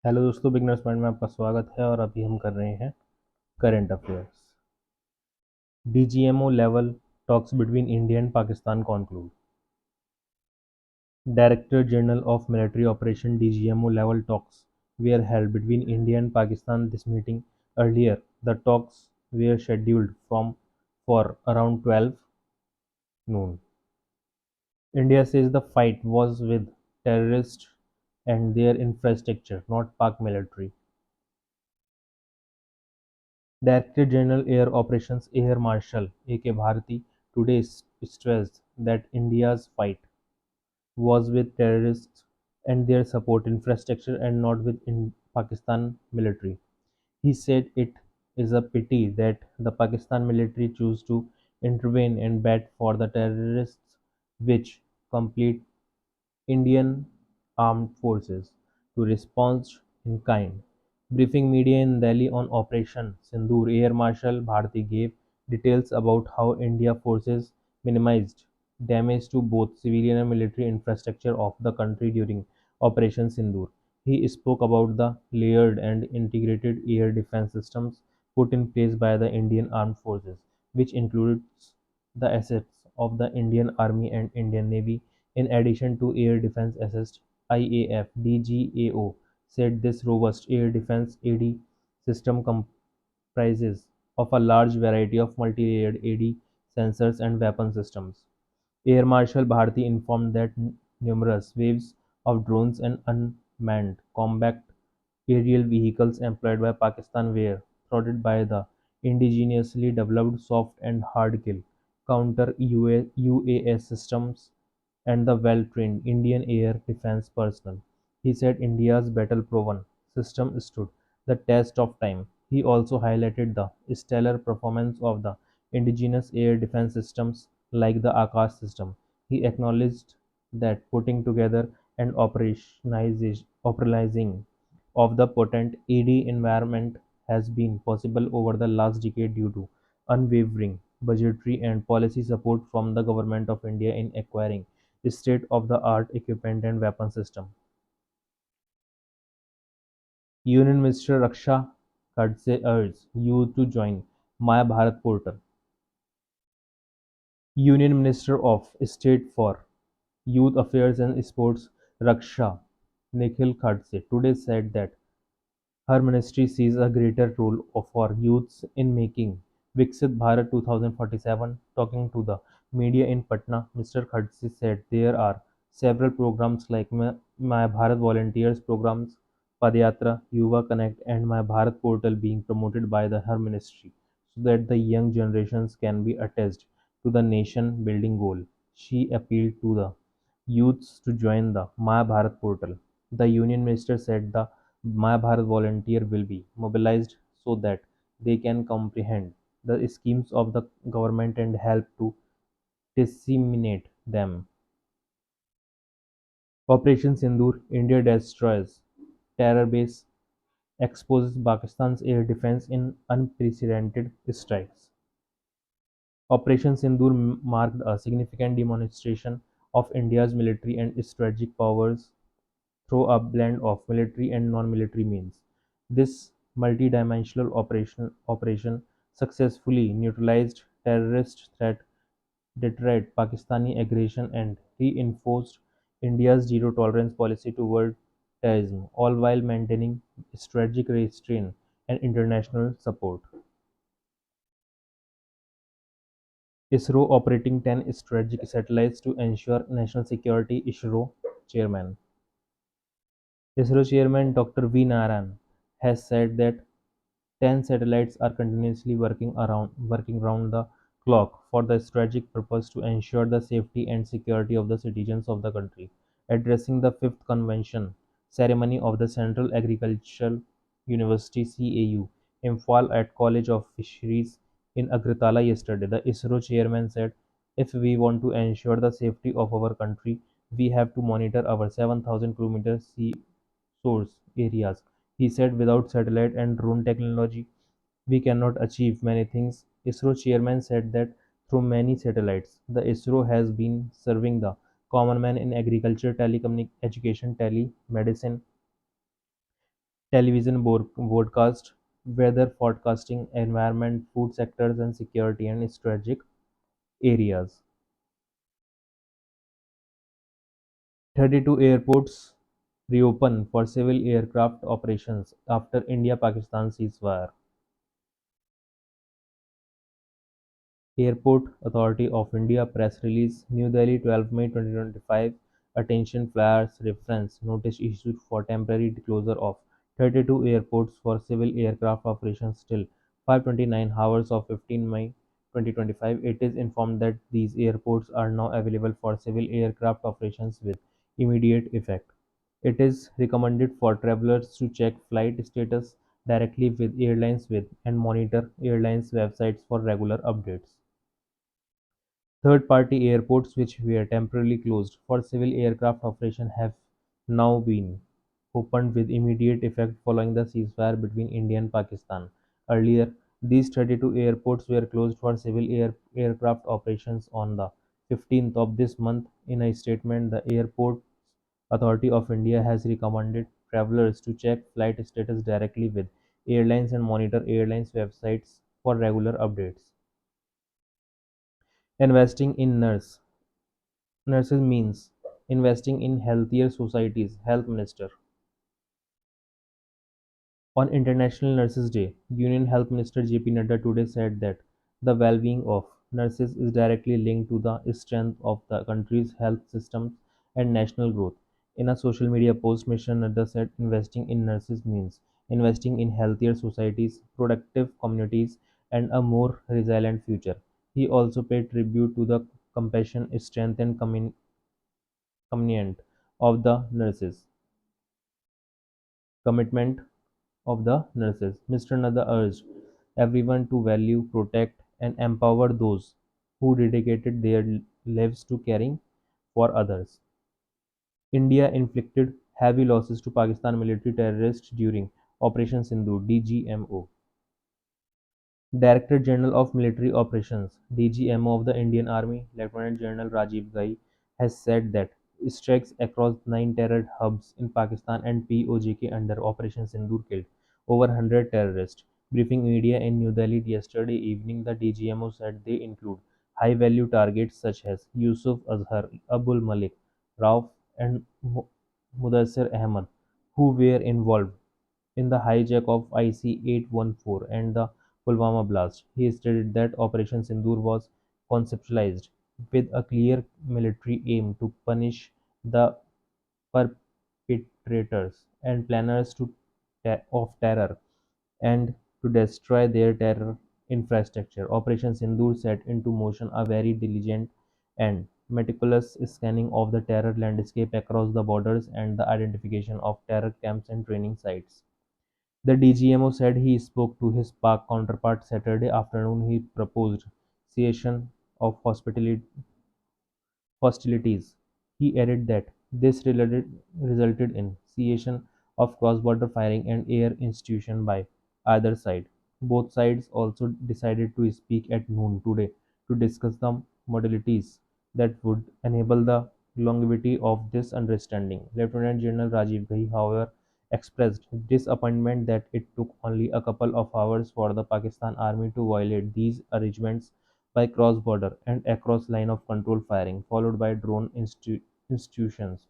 Hello दोस्तों, beginners mind में आपका स्वागत है और अभी हम कर रहे हैं current affairs. DGMO level talks between India and Pakistan conclude. Director General of Military Operation (DGMO) level talks were held between India and Pakistan this meeting. Earlier, the talks were scheduled for around 12 noon. India says the fight was with terrorists and their infrastructure, not Pak military. Director General Air Operations Air Marshal A.K. Bharati today stressed that India's fight was with terrorists and their support infrastructure and not with Pakistan military. He said it is a pity that the Pakistan military chose to intervene and bat for the terrorists which complete Indian armed forces to respond in kind. Briefing media in Delhi on Operation Sindoor, Air Marshal Bharti gave details about how India forces minimized damage to both civilian and military infrastructure of the country during Operation Sindoor. He spoke about the layered and integrated air defense systems put in place by the Indian Armed Forces, which includes the assets of the Indian Army and Indian Navy in addition to air defense assist. IAF DGAO said this robust air defense AD system comprises of a large variety of multi-layered AD sensors and weapon systems. Air Marshal Bharti informed that numerous waves of drones and unmanned combat aerial vehicles employed by Pakistan were thwarted by the indigenously developed soft and hard kill counter UAS systems and the well-trained Indian air defense personnel. He said India's battle-proven system stood the test of time. He also highlighted the stellar performance of the indigenous air defense systems like the Akash system. He acknowledged that putting together and operationalizing of the potent ED environment has been possible over the last decade due to unwavering budgetary and policy support from the Government of India in acquiring state-of-the-art equipment and weapon system. Union Minister Raksha Khadse urged youth to join My Bharat portal. Union Minister of State for Youth Affairs and Sports Raksha Nikhil Khadse today said that her ministry sees a greater role for youths in making Viksit Bharat 2047. Talking to the media in Patna, Mr. Khadse said there are several programs like My Bharat Volunteers Programs, Padyatra, Yuva Connect, and My Bharat Portal being promoted by her ministry so that the young generations can be attached to the nation building goal. She appealed to the youths to join the My Bharat portal. The Union Minister said the My Bharat volunteer will be mobilized so that they can comprehend the schemes of the government and help to disseminate them. Operation Sindoor, India destroys terror base, exposes Pakistan's air defense in unprecedented strikes. Operation Sindoor marked a significant demonstration of India's military and strategic powers through a blend of military and non-military means. This multi-dimensional operation successfully neutralized terrorist threat, deterred Pakistani aggression, and reinforced India's zero-tolerance policy toward terrorism, all while maintaining strategic restraint and international support. ISRO operating 10 strategic satellites to ensure national security. ISRO chairman ISRO chairman Dr. V. Narayan has said that 10 satellites are continuously working round the clock for the strategic purpose to ensure the safety and security of the citizens of the country. Addressing the fifth convention ceremony of the Central Agricultural University (CAU) Imphal at College of Fisheries in Agratala yesterday, the ISRO chairman said, "If we want to ensure the safety of our country, we have to monitor our 7,000 kilometer sea source areas." He said, "Without satellite and drone technology, we cannot achieve many things." ISRO chairman said that through many satellites, the ISRO has been serving the common man in agriculture, education, telemedicine, television broadcast, weather forecasting, environment, food sectors, and security and strategic areas. 32 airports reopen for civil aircraft operations after India-Pakistan ceasefire. Airport Authority of India press release, New Delhi, 12 May 2025. Attention flyers reference notice issued for temporary closure of 32 airports for civil aircraft operations till 5:29 hours of 15 May 2025. It is informed that these airports are now available for civil aircraft operations with immediate effect. It is recommended for travelers to check flight status directly with airlines with and monitor airlines websites for regular updates. Third-party airports which were temporarily closed for civil aircraft operation have now been opened with immediate effect following the ceasefire between India and Pakistan. Earlier, these 32 airports were closed for civil aircraft operations on the 15th of this month. In a statement, the Airports Authority of India has recommended travelers to check flight status directly with airlines and monitor airlines websites for regular updates. Investing in nurses means investing in healthier societies, Health Minister. On International Nurses Day, Union Health Minister JP Nadda today said that the well-being of nurses is directly linked to the strength of the country's health systems and national growth. In a social media post, Mr. Nadda said investing in nurses means investing in healthier societies, productive communities, and a more resilient future. He also paid tribute to the compassion, strength, and commitment of the nurses. Commitment of the nurses. Mr. Nada urged everyone to value, protect, and empower those who dedicated their lives to caring for others. India inflicted heavy losses to Pakistan military terrorists during Operation Sindhu (DGMO). Director General of Military Operations (DGMO) of the Indian Army, Lieutenant General Rajiv Ghai, has said that strikes across 9 terror hubs in Pakistan and POJK under Operation Sindoor killed over 100 terrorists. Briefing media in New Delhi yesterday evening, the DGMO said they include high-value targets such as Yusuf Azhar, Abul Malik, Rauf, and Mudassir Ahmad, who were involved in the hijack of IC-814 and the Pulwama blast. He stated that Operation Sindoor was conceptualized with a clear military aim to punish the perpetrators and planners of terror and to destroy their terror infrastructure. Operation Sindoor set into motion a very diligent and meticulous scanning of the terror landscape across the borders and the identification of terror camps and training sites. The DGMO said he spoke to his Pak counterpart Saturday afternoon. He proposed cessation of hostilities. He added that this resulted in cessation of cross-border firing and air institution by either side. Both sides also decided to speak at noon today to discuss the modalities that would enable the longevity of this understanding. Lieutenant General Rajiv Ghai, however, expressed disappointment that it took only a couple of hours for the Pakistan Army to violate these arrangements by cross-border and across-line of control firing, followed by drone institutions.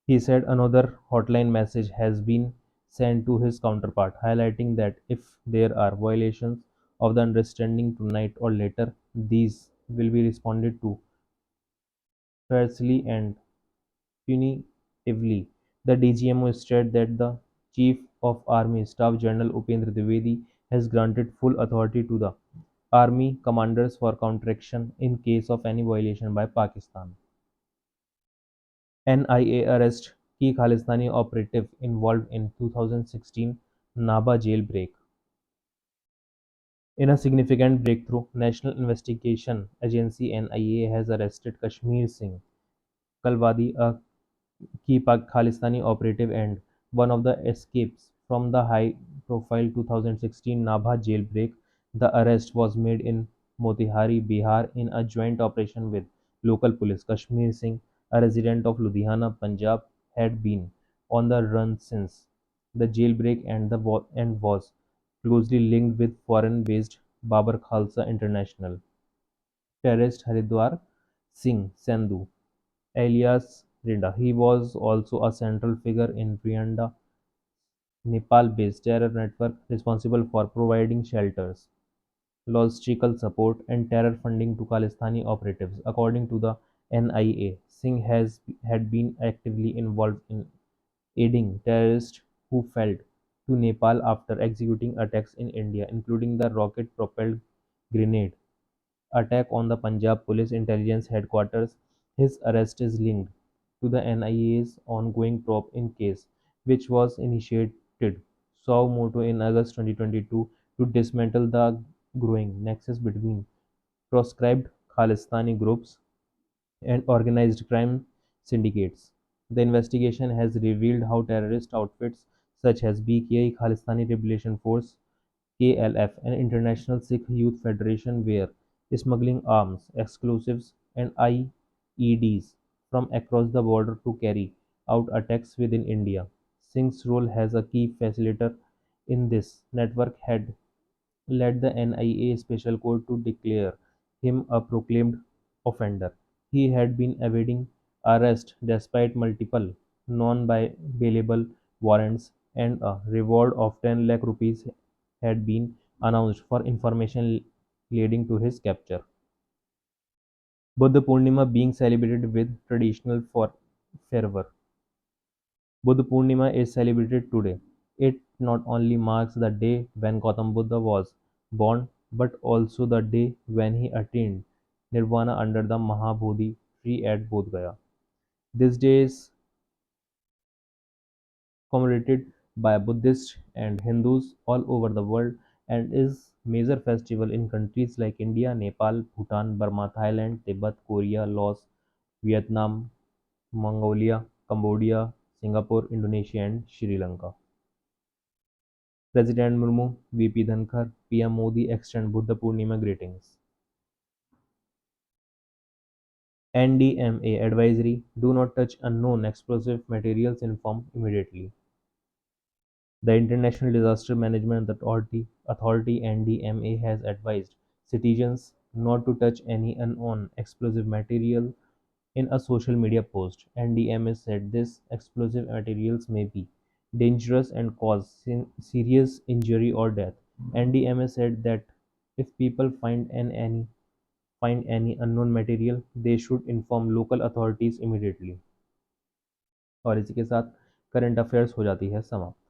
He said another hotline message has been sent to his counterpart, highlighting that if there are violations of the understanding tonight or later, these will be responded to fiercely and punitively. The DGMO stated that the Chief of Army Staff General Upendra Dwivedi has granted full authority to the Army commanders for counteraction in case of any violation by Pakistan. NIA arrests key Khalistani operative involved in 2016 Nabha jailbreak. In a significant breakthrough, National Investigation Agency (NIA) has arrested Kashmir Singh Kalwadi, a key Khalistani operative and one of the escapes from the high-profile 2016 Nabha jailbreak. The arrest was made in Motihari, Bihar, in a joint operation with local police. Kashmir Singh, a resident of Ludhiana, Punjab, had been on the run since the jailbreak and was closely linked with foreign-based Babar Khalsa International terrorist Haridwar Singh Sandhu, alias Rinda. He was also a central figure in Brianda, Nepal-based terror network responsible for providing shelters, logistical support, and terror funding to Khalistani operatives. According to the NIA, Singh had been actively involved in aiding terrorists who fled to Nepal after executing attacks in India, including the rocket-propelled grenade attack on the Punjab Police Intelligence Headquarters. His arrest is linked to the NIA's ongoing probe in case, which was initiated suo motu in August 2022 to dismantle the growing nexus between proscribed Khalistani groups and organized crime syndicates. The investigation has revealed how terrorist outfits such as BKI, Khalistani Liberation Force, KLF, and International Sikh Youth Federation were smuggling arms, explosives, and IEDs from across the border to carry out attacks within India. Singh's role as a key facilitator in this network had led the NIA Special Court to declare him a proclaimed offender. He had been evading arrest despite multiple non-bailable warrants, and a reward of 10 lakh rupees had been announced for information leading to his capture. Buddha Purnima being celebrated with traditional fervor. Buddha Purnima is celebrated today. It not only marks the day when Gautam Buddha was born, but also the day when he attained nirvana under the Mahabodhi tree at Bodh Gaya. This day is commemorated by Buddhists and Hindus all over the world and is major festival in countries like India, Nepal, Bhutan, Burma, Thailand, Tibet, Korea, Laos, Vietnam, Mongolia, Cambodia, Singapore, Indonesia, and Sri Lanka. President Murmu, VP Dhankar, PM Modi extend Buddha Purnima greetings. NDMA advisory: do not touch unknown explosive materials, inform immediately. The International Disaster Management Authority (NDMA) has advised citizens not to touch any unknown explosive material in a social media post. NDMA said these explosive materials may be dangerous and cause serious injury or death. NDMA said that if people find any unknown material, they should inform local authorities immediately. और इसी के साथ current affairs हो जाती है समाप्त.